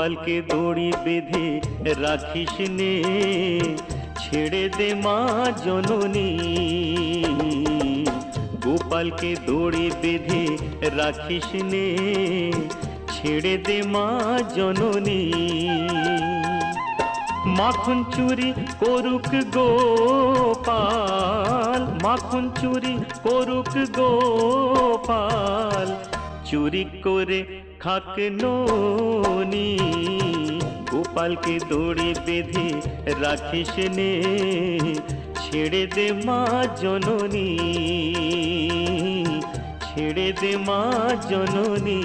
গোপালকে দড়ি বেঁধে রাখিস নে, ছেড়ে দে মা জননী। গোপালকে দড়ি বেঁধে রাখিস নে, ছেড়ে দে মা জননী। মাখন চুরি করুক গোপাল, মাখন চুরি করুক গোপাল, চুরি করে খাক ননি। গোপালকে দড়ি বেঁধে রাখিস নে, ছেড়ে দে মা জননী, ছেড়ে দে মা জননী।